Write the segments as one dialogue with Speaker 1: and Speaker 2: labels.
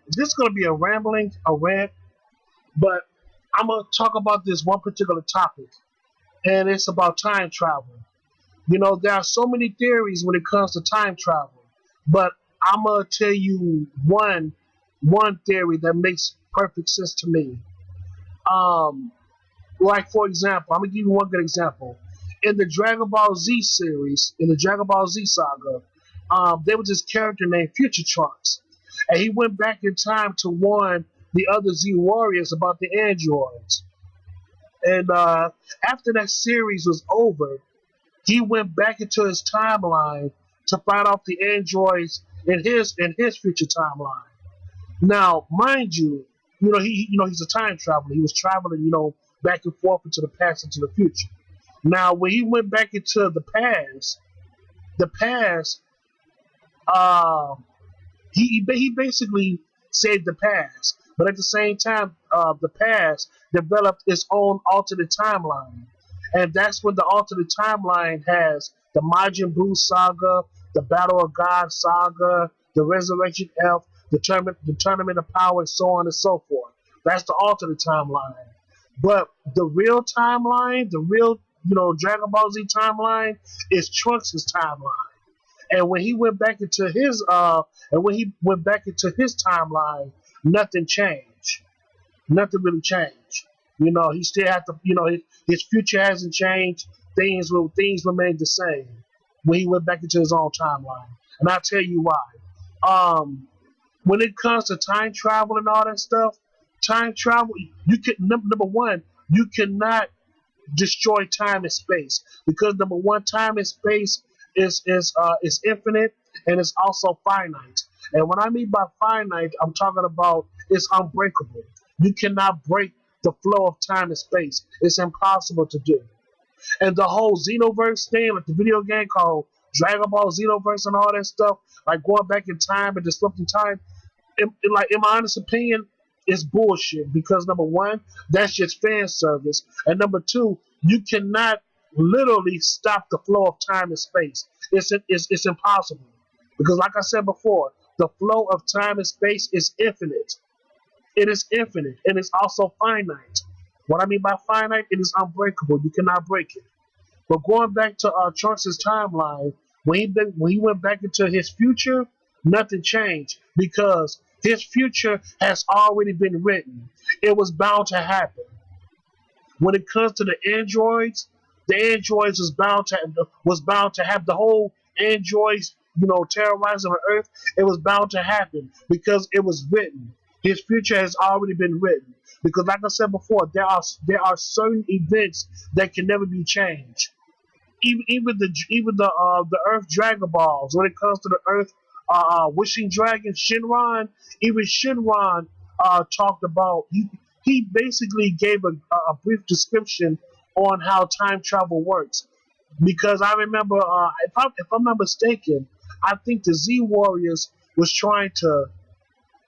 Speaker 1: This is gonna be a rambling, a rant, but I'm gonna talk about this one particular topic, and it's about time travel. You know, there are so many theories when it comes to time travel, but I'm gonna tell you one theory that makes perfect sense to me. Um, like for example, I'm gonna give you one good example. In the Dragon Ball Z series, in the Dragon Ball Z saga, there was this character named Future Trunks, and he went back in time to warn the other Z warriors about the androids. And after that series was over, he went back into his timeline to find out the androids in his future timeline. Now, mind you, he's a time traveler. He was traveling, back and forth into the past into the future. Now, when he went back into the past, uh, he basically saved the past, but at the same time, the past developed its own alternate timeline, and that's when the alternate timeline has the Majin Buu saga, the Battle of God saga, the Resurrection F, the Tournament of Power, and so on and so forth. That's the alternate timeline. But the real timeline, the real Dragon Ball Z timeline, is Trunks' timeline. And when he went back into his timeline, nothing changed. Nothing really changed. He still had to. His future hasn't changed. Things remained the same when he went back into his own timeline. And I'll tell you why. When it comes to time travel and all that stuff, time travel, you can number one, you cannot destroy time and space because number one, time and space is infinite and it's also finite. And what I mean by finite, I'm talking about it's unbreakable. You cannot break the flow of time and space. It's impossible to do. And the whole Xenoverse thing, like the video game called Dragon Ball Xenoverse and all that stuff, like going back in time and disrupting time, in my honest opinion, it's bullshit because number one, that's just fan service, and number two, you cannot literally stop the flow of time and space. It's impossible because, like I said before, the flow of time and space is infinite. It is infinite and it's also finite. What I mean by finite, it is unbreakable. You cannot break it. But going back to Trunks' timeline, when he went back into his future, nothing changed because his future has already been written. It was bound to happen. When it comes to the androids was bound to have the whole androids, terrorizing the earth. It was bound to happen because it was written. His future has already been written. Because, like I said before, there are certain events that can never be changed. Even the Earth Dragon Balls. When it comes to the Earth Wishing Dragon Shinron, even Shinron talked about. He basically gave a brief description on how time travel works. Because I remember, if I'm not mistaken, I think the Z Warriors was trying to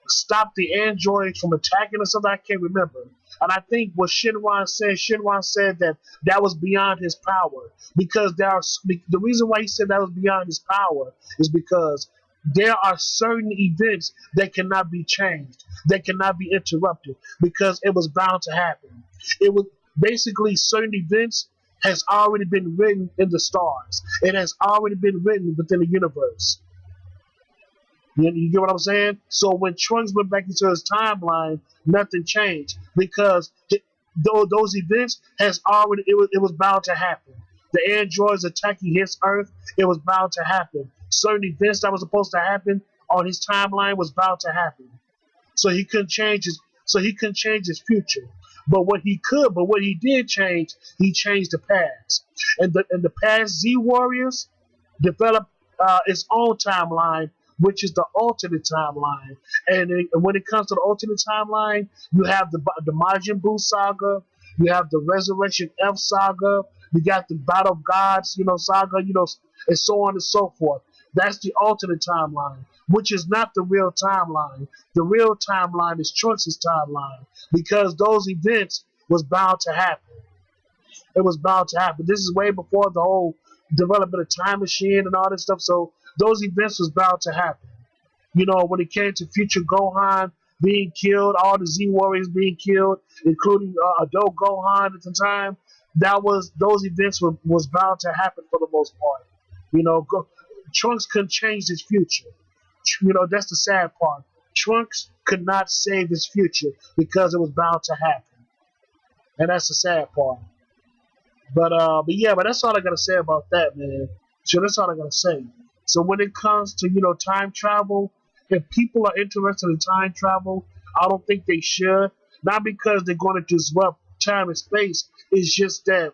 Speaker 1: stop the androids from attacking or something. I can't remember. And I think what Shinron said that was beyond his power because the reason why he said that was beyond his power is because there are certain events that cannot be changed, that cannot be interrupted because it was bound to happen. It was basically certain events has already been written in the stars. It has already been written within the universe. You get what I'm saying? So when Trunks went back into his timeline, nothing changed because those events it was bound to happen. The androids attacking his Earth, it was bound to happen. Certain events that was supposed to happen on his timeline was bound to happen. So he couldn't change his future. But what he did change, he changed the past. And the past Z Warriors developed its own timeline, which is the alternate timeline. And when it comes to the alternate timeline, you have the Majin Buu saga, you have the Resurrection F saga, you got the Battle of Gods, saga, and so on and so forth. That's the alternate timeline, which is not the real timeline. The real timeline is Trunks' timeline because those events was bound to happen. It was bound to happen. This is way before the whole development of time machine and all this stuff. So those events was bound to happen. You know, when it came to future Gohan being killed, all the Z Warriors being killed, including adult Gohan at the time, those events was bound to happen for the most part. You know, Trunks couldn't change his future. You know, that's the sad part. Trunks could not save his future because it was bound to happen, and that's the sad part. But yeah, but that's all I gotta say about that, man. So that's all I gotta say. So when it comes to time travel, if people are interested in time travel, I don't think they should. Not because they're going to disrupt time and space. It's just that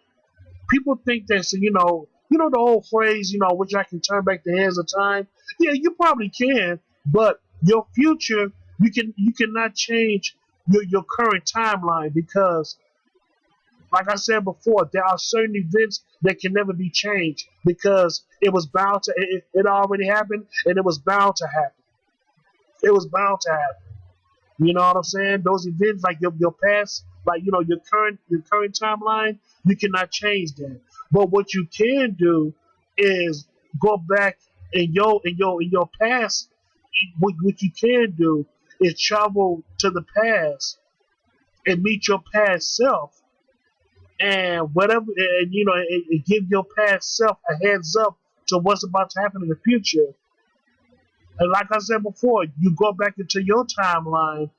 Speaker 1: people think that the old phrase, which I can turn back the hands of time. Yeah, you probably can, but your future, you cannot change your current timeline because, like I said before, there are certain events that can never be changed because it was bound to. It already happened, and it was bound to happen. It was bound to happen. You know what I'm saying? Those events, like your past, like your current timeline, you cannot change that. But what you can do is go back in your past. What you can do is travel to the past and meet your past self, and whatever, and give your past self a heads up to what's about to happen in the future. And like I said before, you go back into your timeline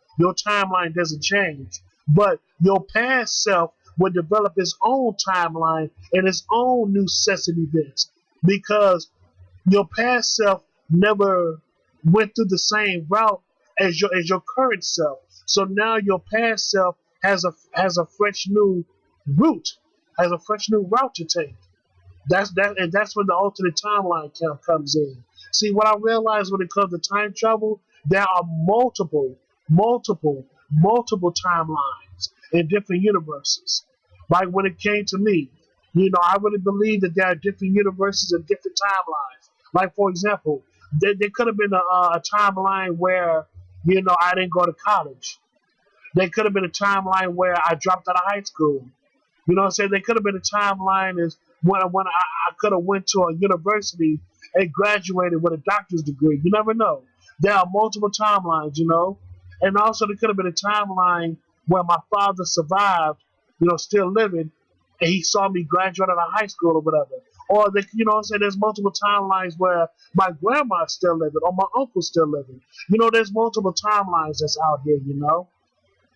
Speaker 1: doesn't change. But your past self will develop its own timeline and its own new sets of events. Because your past self never went through the same route as your current self. So now your past self has a fresh new route, has a fresh new route to take. And that's when the alternate timeline count comes in. See, what I realized when it comes to time travel, there are multiple timelines in different universes. Like when it came to me, I really believe that there are different universes and different timelines. Like for example, there could have been a timeline where I didn't go to college. There could have been a timeline where I dropped out of high school. You know what I'm saying? There could have been a timeline is when I could have went to a university and graduated with a doctor's degree. You never know. There are multiple timelines. And also there could have been a timeline where my father survived, still living, and he saw me graduate out of high school or whatever. Or what I'm saying, there's multiple timelines where my grandma's still living or my uncle's still living. There's multiple timelines that's out here. And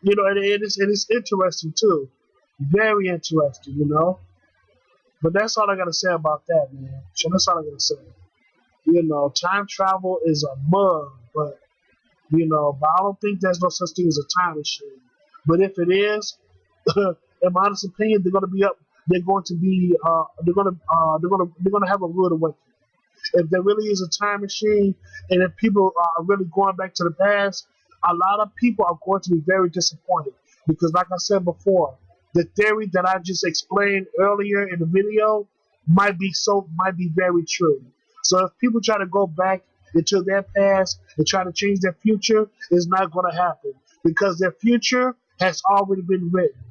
Speaker 1: it is interesting too. Very interesting. But that's all I gotta say about that, man. So that's all I gotta say. Time travel is a mug, but I don't think there's no such thing as a time machine. But if it is, in my honest opinion, they're gonna be up. They're going to be. They're gonna have a rude awakening. If there really is a time machine, and if people are really going back to the past, a lot of people are going to be very disappointed because, like I said before, the theory that I just explained earlier in the video might be very true. So if people try to go back into their past and try to change their future, it's not going to happen because their future has already been written.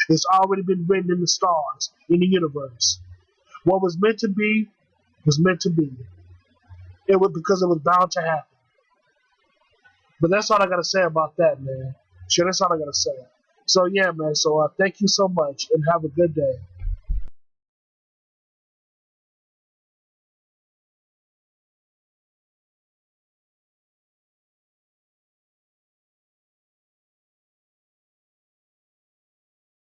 Speaker 1: It's already been written in the stars, in the universe. What was meant to be was meant to be. It was because it was bound to happen. But that's all I gotta say about that, man. Sure, that's all I gotta say. So yeah, man. So thank you so much, and have a good day.